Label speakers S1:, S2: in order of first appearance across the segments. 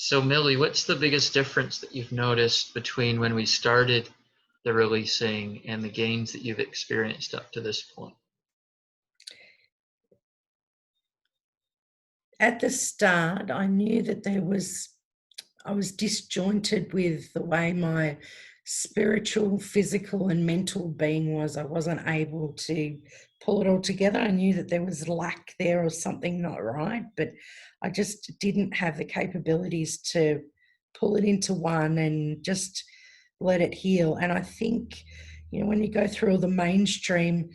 S1: So Millie, what's the biggest difference that you've noticed between when we started the releasing and the gains that you've experienced up to this point?
S2: At the start, I knew that I was disjointed with the way my spiritual, physical, and mental being was. I wasn't able to pull it all together. I knew that there was lack there or something not right, but I just didn't have the capabilities to pull it into one and just let it heal. And I think, when you go through all the mainstream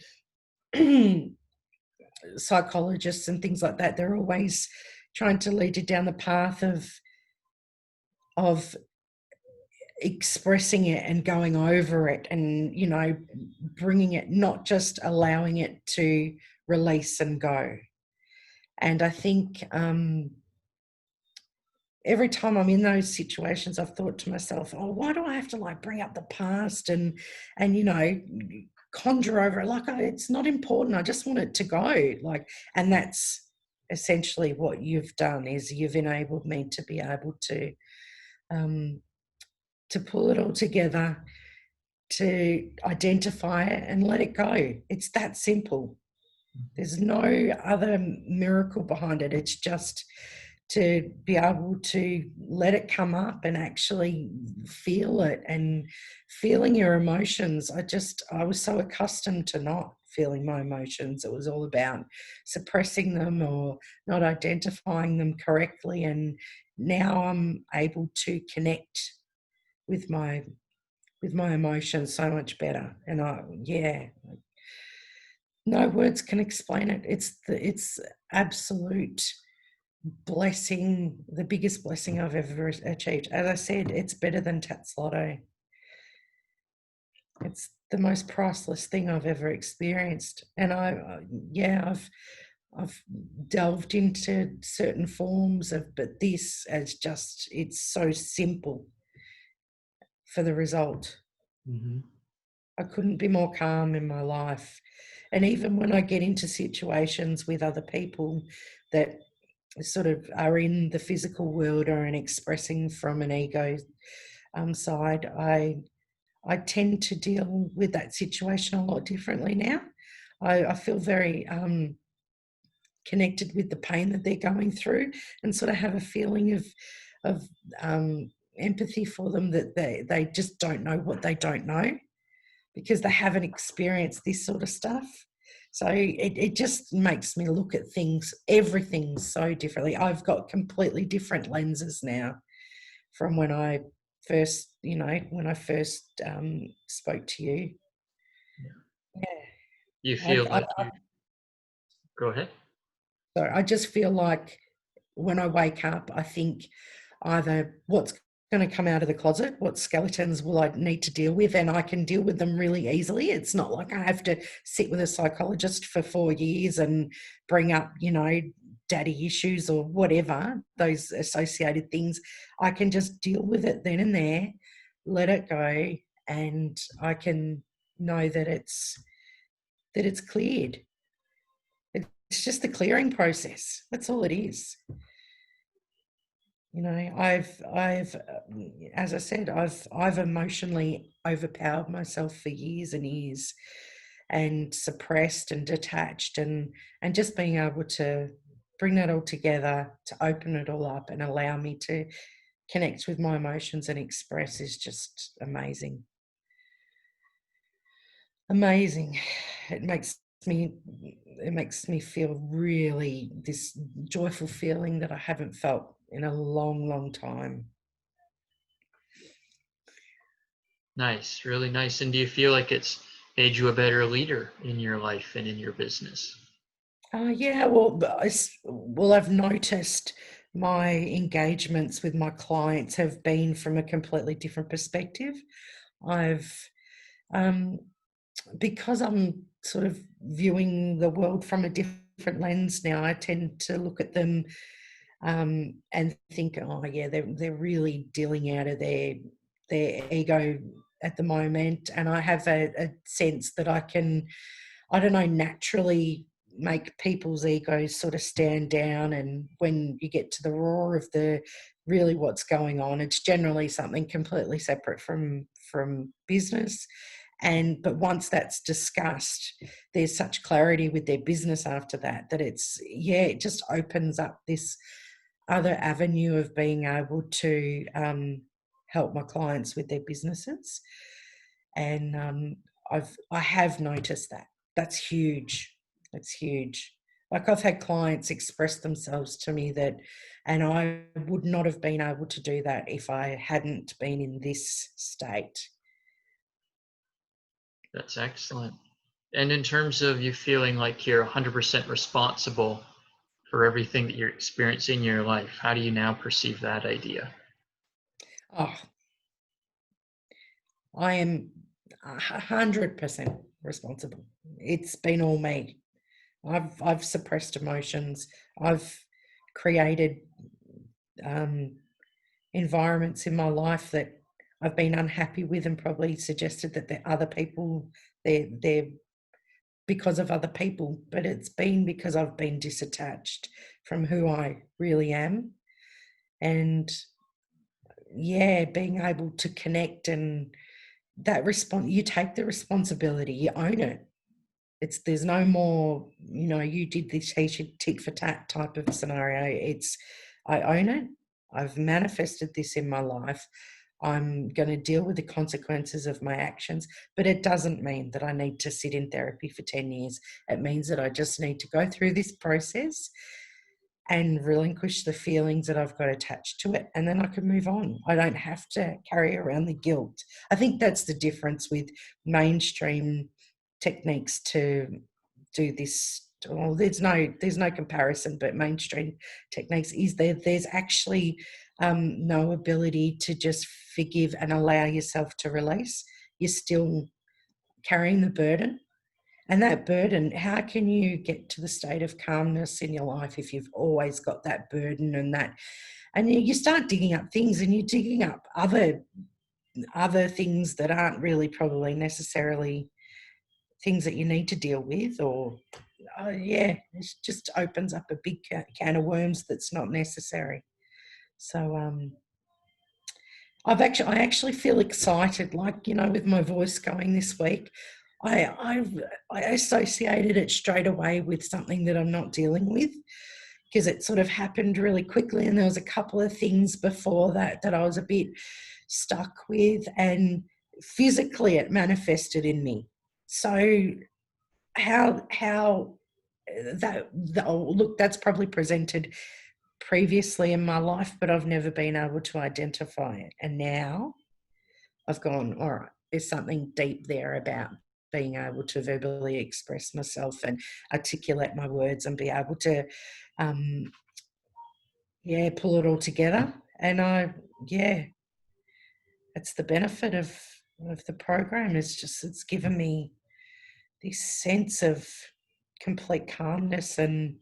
S2: psychologists and things like that, they're always trying to lead you down the path of expressing it and going over it and bringing it, not just allowing it to release and go. And I think every time I'm in those situations, I've thought to myself, oh, why do I have to bring up the past and conjure over it? It's not important. I just want it to go. And that's essentially what you've done, is you've enabled me to be able to pull it all together, to identify it and let it go. It's that simple. There's no other miracle behind it. It's just to be able to let it come up and actually feel it, and feeling your emotions. I was so accustomed to not feeling my emotions. It was all about suppressing them or not identifying them correctly. And now I'm able to connect with my emotions so much better. And no words can explain it. It's absolute blessing, the biggest blessing I've ever achieved. As I said, it's better than Tats Lotto. It's the most priceless thing I've ever experienced. And I've delved into certain forms but this as just, it's so simple for the result.
S1: Mm-hmm.
S2: I couldn't be more calm in my life. And even when I get into situations with other people that sort of are in the physical world or expressing from an ego side, I tend to deal with that situation a lot differently now. I feel very connected with the pain that they're going through, and sort of have a feeling of empathy for them, that they just don't know what they don't know, because they haven't experienced this sort of stuff. So it just makes me look at everything so differently. I've got completely different lenses now from when I first, spoke to you. Yeah.
S1: You feel go ahead.
S2: So I just feel like when I wake up, I think either what's going to come out of the closet, what skeletons will I need to deal with, and I can deal with them really easily. It's not like I have to sit with a psychologist for 4 years and bring up, daddy issues or whatever, those associated things. I can just deal with it then and there, let it go, and I can know that it's cleared. It's just the clearing process. That's all it is. I've as I said, I've emotionally overpowered myself for years and years, and suppressed and detached, and just being able to bring that all together, to open it all up and allow me to connect with my emotions and express, is just amazing. Amazing. It makes me feel really this joyful feeling that I haven't felt in a long, long time.
S1: Nice, really nice. And do you feel like it's made you a better leader in your life and in your business?
S2: Yeah, well, I've noticed my engagements with my clients have been from a completely different perspective. I've, um, because I'm sort of viewing the world from a different lens now, I tend to look at them and think, oh yeah, they're really dealing out of their ego at the moment, and I have a sense that I can, I don't know, naturally make people's egos sort of stand down. And when you get to the roar of the really what's going on, it's generally something completely separate from business. And but once that's discussed, there's such clarity with their business after that, that it just opens up this other avenue of being able to help my clients with their businesses. And I have noticed that. That's huge. That's huge. Like, I've had clients express themselves to me that, and I would not have been able to do that if I hadn't been in this state.
S1: That's excellent. And in terms of you feeling like you're 100% responsible for everything that you're experiencing in your life, how do you now perceive that idea?
S2: Oh, I am 100% responsible. It's been all me. I've suppressed emotions. I've created environments in my life that I've been unhappy with, and probably suggested that they're other people. They're because of other people, but it's been because I've been disattached from who I really am. And yeah, being able to connect, and that response, you take the responsibility, you own it. There's no more, you did this tit for tat type of scenario. I own it. I've manifested this in my life. I'm going to deal with the consequences of my actions, but it doesn't mean that I need to sit in therapy for 10 years. It means that I just need to go through this process and relinquish the feelings that I've got attached to it, and then I can move on. I don't have to carry around the guilt. I think that's the difference with mainstream techniques to do this. Well, there's no comparison, but mainstream techniques is there's actually no ability to just forgive and allow yourself to release. You're still carrying the burden. And that burden, how can you get to the state of calmness in your life if you've always got that burden and that? And you start digging up things, and you're digging up other things that aren't really probably necessarily things that you need to deal with, or yeah, it just opens up a big can of worms that's not necessary. So I actually feel excited, like, with my voice going this week. I associated it straight away with something that I'm not dealing with, because it sort of happened really quickly, and there was a couple of things before that I was a bit stuck with, and physically it manifested in me. So how look, that's probably presented previously in my life, but I've never been able to identify it. And now I've gone, all right, there's something deep there about being able to verbally express myself and articulate my words and be able to, pull it all together. And it's the benefit of the program. It's given me this sense of complete calmness and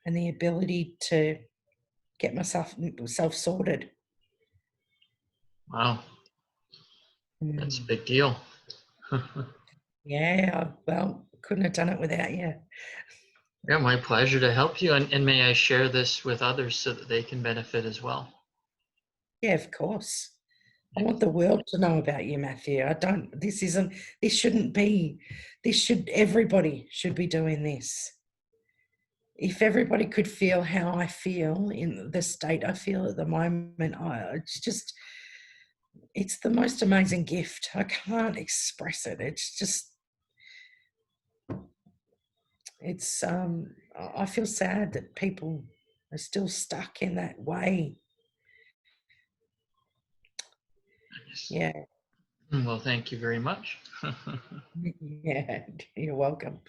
S2: the ability to get myself sorted.
S1: Wow, that's a
S2: Mm.
S1: big deal.
S2: Yeah, well, couldn't have done it without you.
S1: Yeah, my pleasure to help you. And may I share this with others so that they can benefit as well?
S2: Yeah, of course. I want the world to know about you, Matthew. This shouldn't be, everybody should be doing this. If everybody could feel how I feel in the state I feel at the moment, it's the most amazing gift. I can't express it. I feel sad that people are still stuck in that way.
S1: Yes.
S2: Yeah.
S1: Well, thank you very much.
S2: Yeah, you're welcome.